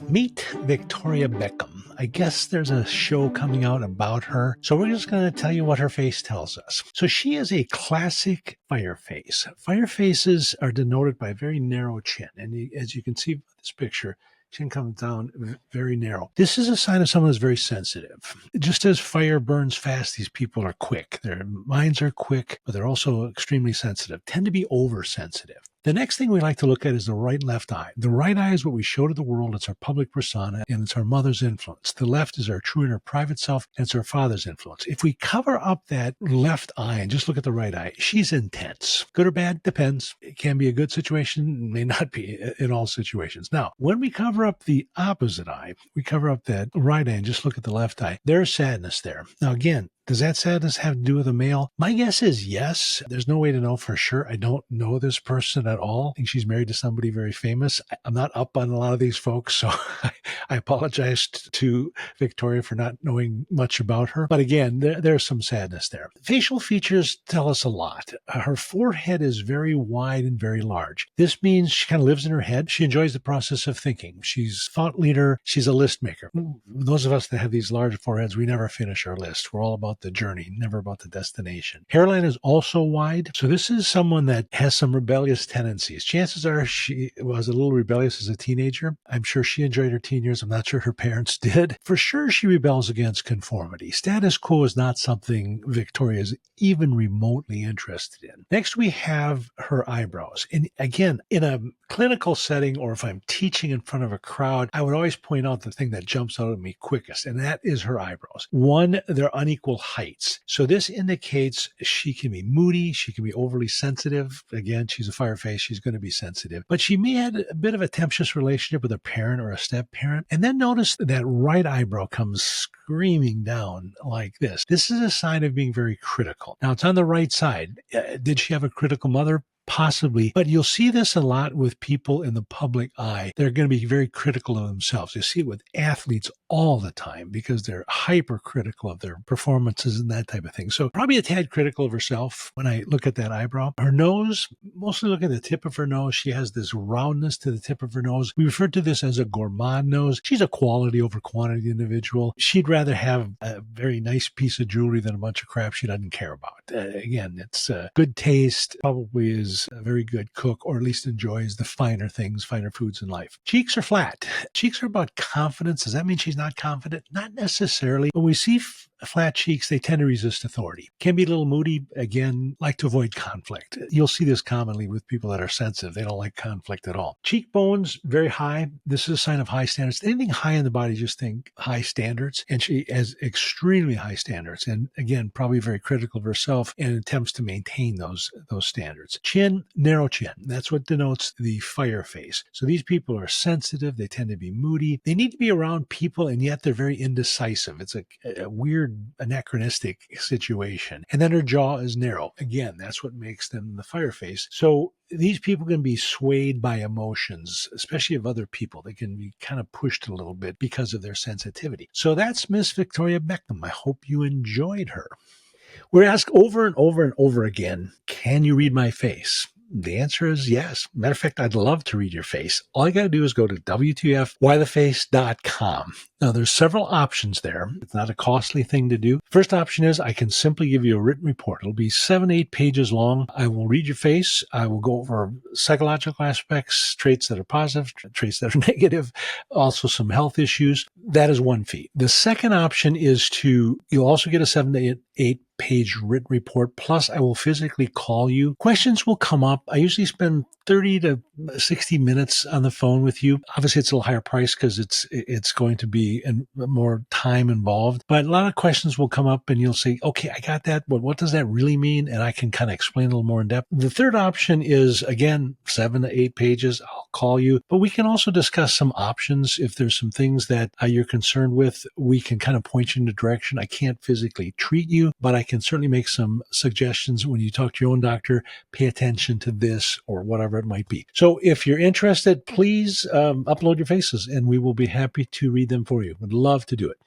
Meet Victoria Beckham. I guess there's a show coming out about her. So we're just going to tell you what her face tells us. So she is a classic fire face. Fire faces are denoted by a very narrow chin. And as you can see by this picture, chin comes down very narrow. This is a sign of someone who's very sensitive. Just as fire burns fast, these people are quick. Their minds are quick, but they're also extremely sensitive, tend to be oversensitive. The next thing we like to look at is the right and left eye. The right eye is what we show to the world. It's our public persona, and it's our mother's influence. The left is our true inner private self, and it's our father's influence. If we cover up that left eye and just look at the right eye, she's intense. Good or bad? Depends. It can be a good situation, may not be in all situations. Now, when we cover up the opposite eye, we cover up that right eye and just look at the left eye, there's sadness there. Now, again, does that sadness have to do with a male? My guess is yes. There's no way to know for sure. I don't know this person at all. I think she's married to somebody very famous. I'm not up on a lot of these folks, so I apologize to Victoria for not knowing much about her. But again, there's some sadness there. Facial features tell us a lot. Her forehead is very wide and very large. This means she kind of lives in her head. She enjoys the process of thinking. She's a thought leader. She's a list maker. Those of us that have these large foreheads, we never finish our list. We're all about the journey, never about the destination. Hairline is also wide. So this is someone that has some rebellious tendencies. Chances are she was a little rebellious as a teenager. I'm sure she enjoyed her teen years. I'm not sure her parents did. For sure, she rebels against conformity. Status quo is not something Victoria is even remotely interested in. Next, we have her eyebrows. And again, in a clinical setting, or if I'm teaching in front of a crowd, I would always point out the thing that jumps out at me quickest, and that is her eyebrows. One, they're unequal heights. So this indicates she can be moody. She can be overly sensitive. Again, she's a fire face. She's going to be sensitive. But she may have a bit of a tempestuous relationship with a parent or a step parent. And then notice that right eyebrow comes screaming down like this. This is a sign of being very critical. Now, it's on the right side. Did she have a critical mother? Possibly, but you'll see this a lot with people in the public eye. They're going to be very critical of themselves. You see it with athletes all the time because they're hypercritical of their performances and that type of thing. So probably a tad critical of herself when I look at that eyebrow. Her nose, mostly look at the tip of her nose. She has this roundness to the tip of her nose. We refer to this as a gourmand nose. She's a quality over quantity individual. She'd rather have a very nice piece of jewelry than a bunch of crap she doesn't care about. Again, it's good taste, probably is a very good cook, or at least enjoys the finer things, finer foods in life. Cheeks are flat. Cheeks are about confidence. Does that mean she's not confident? Not necessarily. When we see flat cheeks, they tend to resist authority. Can be a little moody. Again, like to avoid conflict. You'll see this commonly with people that are sensitive. They don't like conflict at all. Cheekbones, very high. This is a sign of high standards. Anything high in the body, just think high standards. And she has extremely high standards. And again, probably very critical of herself and attempts to maintain those standards. Chin, narrow chin. That's what denotes the fire face. So these people are sensitive. They tend to be moody. They need to be around people, and yet they're very indecisive. It's a weird anachronistic situation. And then her jaw is narrow. Again, that's what makes them the fire face. So these people can be swayed by emotions, especially of other people. They can be kind of pushed a little bit because of their sensitivity. So that's Miss Victoria Beckham. I hope you enjoyed her. We're asked over and over and over again, can you read my face? The answer is yes. Matter of fact, I'd love to read your face. All you got to do is go to WTFWhyTheFace.com. Now, there's several options there. It's not a costly thing to do. First option is I can simply give you a written report. It'll be 7-8 pages long. I will read your face. I will go over psychological aspects, traits that are positive, traits that are negative, also some health issues. That is one fee. The second option is you'll also get a 7 to 8 page written report. Plus, I will physically call you. Questions will come up. I usually spend 30 to 60 minutes on the phone with you. Obviously, it's a little higher price because it's going to be more time involved. But a lot of questions will come up and you'll say, okay, I got that. But what does that really mean? And I can kind of explain a little more in depth. The third option is, again, 7 to 8 pages. I'll call you. But we can also discuss some options. If there's some things that you're concerned with, we can kind of point you in a direction. I can't physically treat you, but I can certainly make some suggestions. When you talk to your own doctor, pay attention to this or whatever it might be. So if you're interested, please upload your faces and we will be happy to read them for you. Would love to do it.